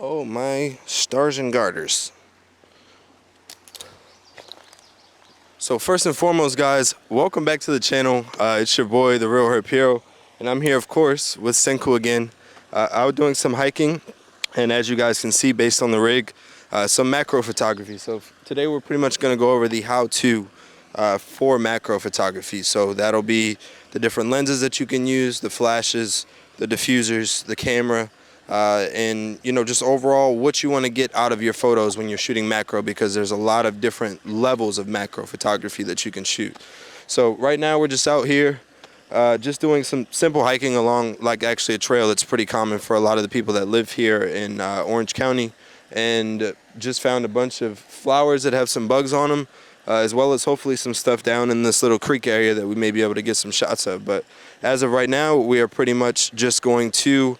Oh my stars and garters. So first and foremost, guys, welcome back to the channel. It's your boy, the Real Herb Hero, and I'm here, of course, with Senku again. Out doing some hiking, and as you guys can see, based on the rig, some macro photography. So today we're pretty much going to go over the how-to for macro photography. So that'll be the different lenses that you can use, the flashes, the diffusers, the camera, and just overall what you want to get out of your photos when you're shooting macro, because there's a lot of different levels of macro photography that you can shoot. So right now we're just out here just doing some simple hiking along actually a trail that's pretty common for a lot of the people that live here in Orange County, and just found a bunch of flowers that have some bugs on them, as well as hopefully some stuff down in this little creek area that we may be able to get some shots of. But as of right now, we are pretty much just going to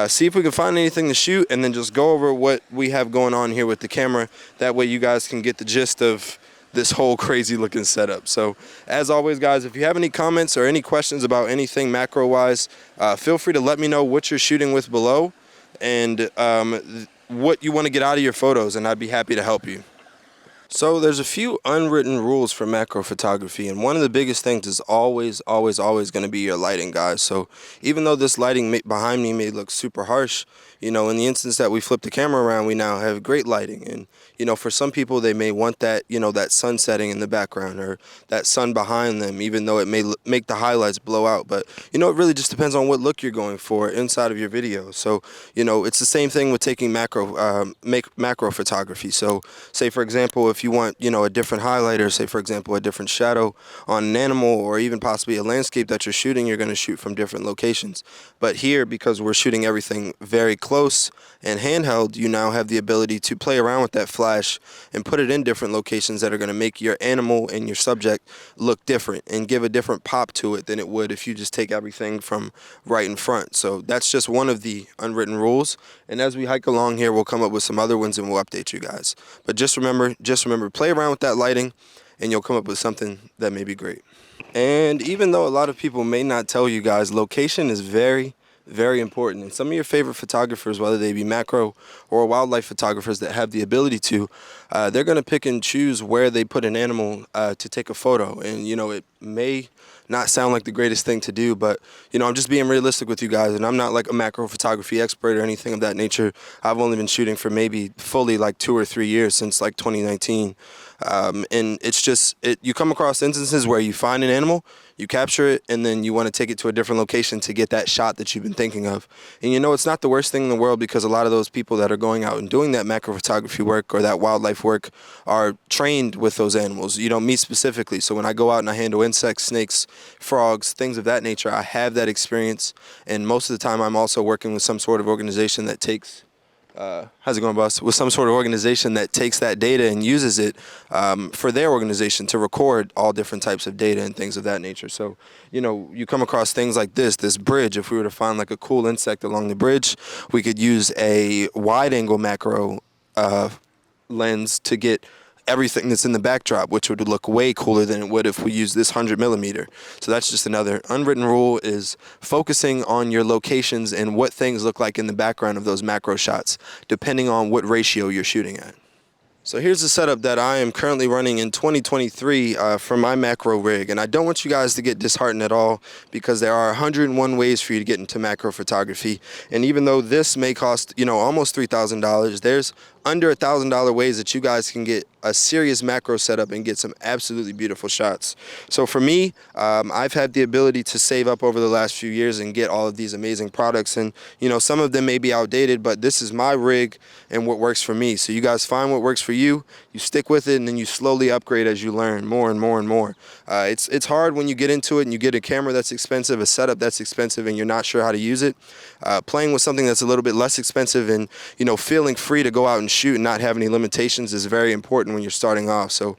see if we can find anything to shoot, and then just go over what we have going on here with the camera. That way you guys can get the gist of this whole crazy looking setup. So as always, guys, if you have any comments or any questions about anything macro wise, feel free to let me know what you're shooting with below, and what you want to get out of your photos, and I'd be happy to help you. So there's a few unwritten rules for macro photography, and one of the biggest things is always going to be your lighting, guys. So even though this lighting behind me may look super harsh, in the instance that we flip the camera around, we now have great lighting. And for some people, they may want that that sun setting in the background, or that sun behind them, even though it may make the highlights blow out. But it really just depends on what look you're going for inside of your video. So it's the same thing with taking macro photography. So say for example, if you want a different highlighter, say for example a different shadow on an animal, or even possibly a landscape that you're shooting, you're going to shoot from different locations. But here, because we're shooting everything very close and handheld, you now have the ability to play around with that flash and put it in different locations that are going to make your animal and your subject look different and give a different pop to it than it would if you just take everything from right in front. So that's just one of the unwritten rules, and as we hike along here, we'll come up with some other ones and we'll update you guys. But just remember, play around with that lighting, and you'll come up with something that may be great. And even though a lot of people may not tell you guys, location is very important. And some of your favorite photographers, whether they be macro or wildlife photographers that have the ability to, they're going to pick and choose where they put an animal to take a photo. And it may not sound like the greatest thing to do, but I'm just being realistic with you guys, and I'm not like a macro photography expert or anything of that nature. I've only been shooting for maybe fully like 2 or 3 years, since like 2019. And it's just, you come across instances where you find an animal, you capture it, and then you want to take it to a different location to get that shot that you've been thinking of. And it's not the worst thing in the world, because a lot of those people that are going out and doing that macro photography work or that wildlife work are trained with those animals, me specifically. So when I go out and I handle insects, snakes, frogs, things of that nature, I have that experience. And most of the time I'm also working with some sort of organization that takes how's it going, boss? With some sort of organization that takes that data and uses it for their organization to record all different types of data and things of that nature. So, you come across things like this bridge. If we were to find like a cool insect along the bridge, we could use a wide angle macro lens to get everything that's in the backdrop, which would look way cooler than it would if we use this 100mm. So that's just another unwritten rule, is focusing on your locations and what things look like in the background of those macro shots, depending on what ratio you're shooting at. So here's the setup that I am currently running in 2023 for my macro rig. And I don't want you guys to get disheartened at all, because there are 101 ways for you to get into macro photography. And even though this may cost, almost $3,000, there's under $1,000 ways that you guys can get a serious macro setup and get some absolutely beautiful shots. So for me, I've had the ability to save up over the last few years and get all of these amazing products. And, some of them may be outdated, but this is my rig and what works for me. So you guys find what works for you, you stick with it, and then you slowly upgrade as you learn more and more and more. It's hard when you get into it and you get a camera that's expensive, a setup that's expensive, and you're not sure how to use it. Playing with something that's a little bit less expensive and, feeling free to go out and shoot and not have any limitations is very important when you're starting off. So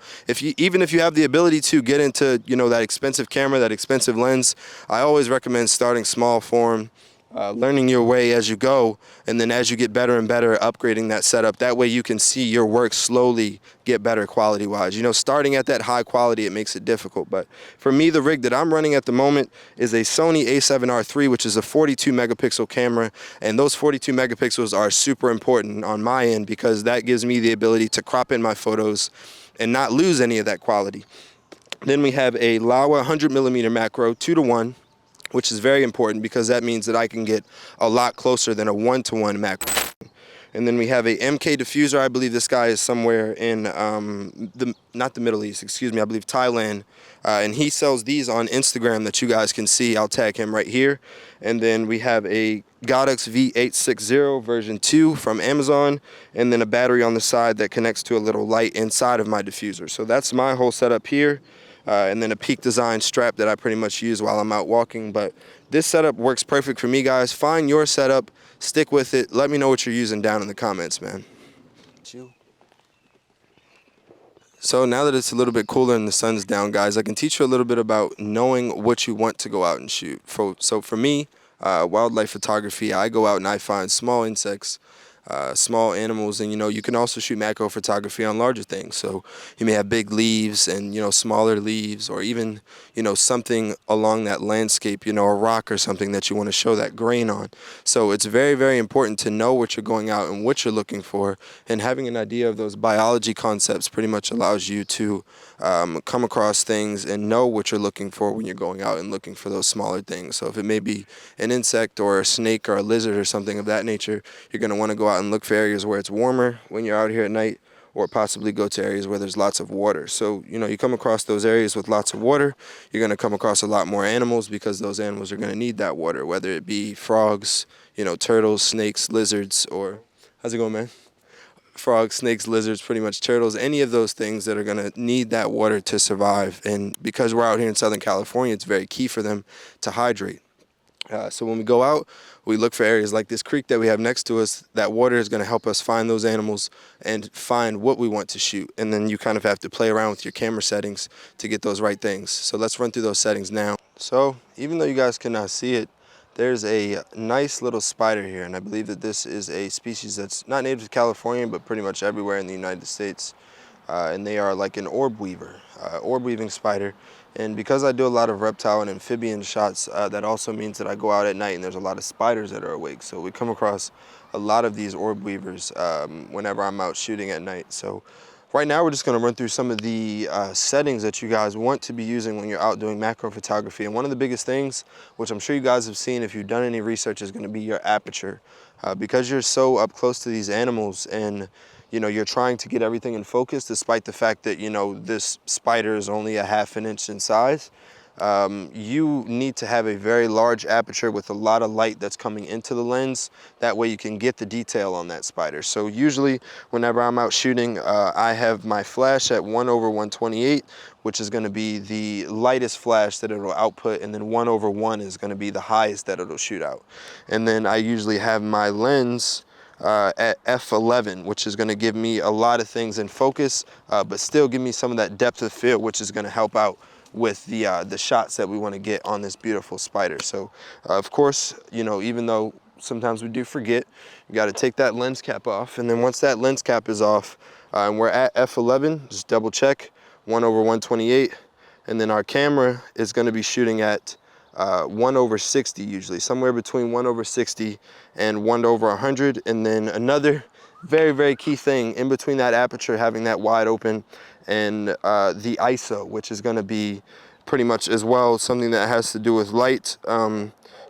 even if you have the ability to get into, that expensive camera, that expensive lens, I always recommend starting small form, learning your way as you go, and then as you get better and better, upgrading that setup. That way you can see your work slowly get better quality-wise. You know, starting at that high quality, it makes it difficult. But for me, the rig that I'm running at the moment is a Sony a7R III, which is a 42 megapixel camera, and those 42 megapixels are super important on my end because that gives me the ability to crop in my photos and not lose any of that quality. Then we have a Laowa 100 millimeter macro 2:1, which is very important because that means that I can get a lot closer than a 1:1 macro. And then we have a MK diffuser. I believe this guy is somewhere in not the Middle East, excuse me, I believe Thailand. And he sells these on Instagram that you guys can see. I'll tag him right here. And then we have a Godox V860 version 2 from Amazon, and then a battery on the side that connects to a little light inside of my diffuser. So that's my whole setup here. And then a Peak Design strap that I pretty much use while I'm out walking. But this setup works perfect for me, guys. Find your setup, stick with it. Let me know what you're using down in the comments, man. So now that it's a little bit cooler and the sun's down, guys, I can teach you a little bit about knowing what you want to go out and shoot. So for me, wildlife photography, I go out and I find small insects, small animals, and you can also shoot macro photography on larger things. So you may have big leaves and smaller leaves, or even something along that landscape, a rock or something that you want to show that grain on. So it's very, very important to know what you're going out and what you're looking for, and having an idea of those biology concepts pretty much allows you to come across things and know what you're looking for when you're going out and looking for those smaller things. So if it may be an insect or a snake or a lizard or something of that nature, you're going to want to go out and look for areas where it's warmer when you're out here at night, or possibly go to areas where there's lots of water. So, you come across those areas with lots of water, you're going to come across a lot more animals because those animals are going to need that water, whether it be frogs, turtles, snakes, lizards, or, how's it going, man? Frogs, snakes, lizards, pretty much turtles, any of those things that are going to need that water to survive. And because we're out here in Southern California, it's very key for them to hydrate. So when we go out, we look for areas like this creek that we have next to us. That water is going to help us find those animals and find what we want to shoot. And then you kind of have to play around with your camera settings to get those right things. So let's run through those settings now. So even though you guys cannot see it, there's a nice little spider here, and I believe that this is a species that's not native to California, but pretty much everywhere in the United States. And they are like an orb weaver, orb weaving spider. And because I do a lot of reptile and amphibian shots, that also means that I go out at night and there's a lot of spiders that are awake. So we come across a lot of these orb weavers whenever I'm out shooting at night. So right now we're just going to run through some of the settings that you guys want to be using when you're out doing macro photography. And one of the biggest things, which I'm sure you guys have seen if you've done any research, is going to be your aperture. Because you're so up close to these animals, and you're trying to get everything in focus, despite the fact that this spider is only a ½ an inch in size. You need to have a very large aperture with a lot of light that's coming into the lens. That way you can get the detail on that spider. So usually whenever I'm out shooting, I have my flash at 1/128, which is going to be the lightest flash that it'll output, and then 1/1 is going to be the highest that it'll shoot out. And then I usually have my lens at f11, which is going to give me a lot of things in focus, but still give me some of that depth of field, which is going to help out with the shots that we want to get on this beautiful spider. So of course, even though sometimes we do forget, you got to take that lens cap off, and then once that lens cap is off and we're at f11, just double check 1/128, and then our camera is going to be shooting at 1/60 usually, somewhere between 1/60 and 1/100. And then another very, very key thing in between that aperture, having that wide open, and the ISO, which is going to be pretty much as well something that has to do with light.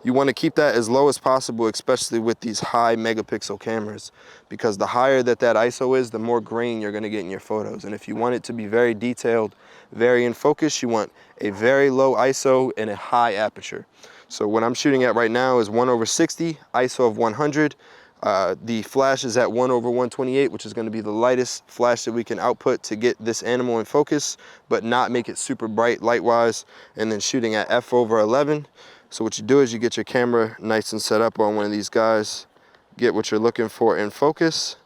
You want to keep that as low as possible, especially with these high megapixel cameras, because the higher that ISO is, the more grain you're going to get in your photos. And if you want it to be very detailed, very in focus, you want a very low ISO and a high aperture. So what I'm shooting at right now is 1/60, ISO of 100. The flash is at 1/128, which is going to be the lightest flash that we can output to get this animal in focus, but not make it super bright light-wise, and then shooting at f/11. So what you do is you get your camera nice and set up on one of these guys, get what you're looking for in focus,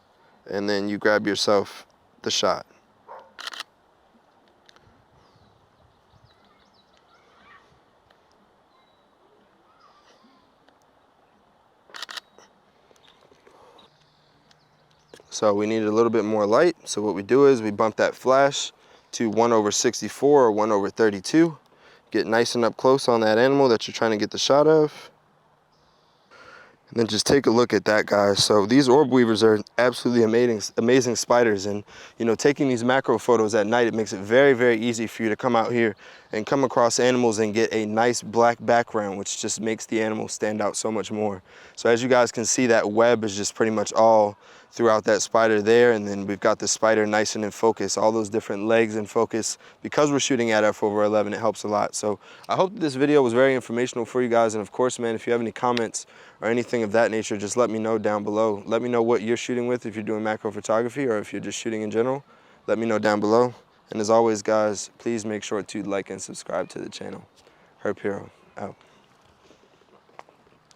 and then you grab yourself the shot. So we needed a little bit more light. So what we do is we bump that flash to 1/64 or 1/32. Get nice and up close on that animal that you're trying to get the shot of. And then just take a look at that, guys. So these orb weavers are absolutely amazing spiders. And, you know, taking these macro photos at night, it makes it very, very easy for you to come out here and come across animals and get a nice black background, which just makes the animal stand out so much more. So as you guys can see, that web is just pretty much all throughout that spider there. And then we've got the spider nice and in focus, all those different legs in focus. Because we're shooting at f/11, it helps a lot. So I hope that this video was very informational for you guys. And of course, man, if you have any comments or anything of that nature, just let me know down below. Let me know what you're shooting with, if you're doing macro photography or if you're just shooting in general. Let me know down below. And as always, guys, please make sure to like and subscribe to the channel. Herb Hero, out.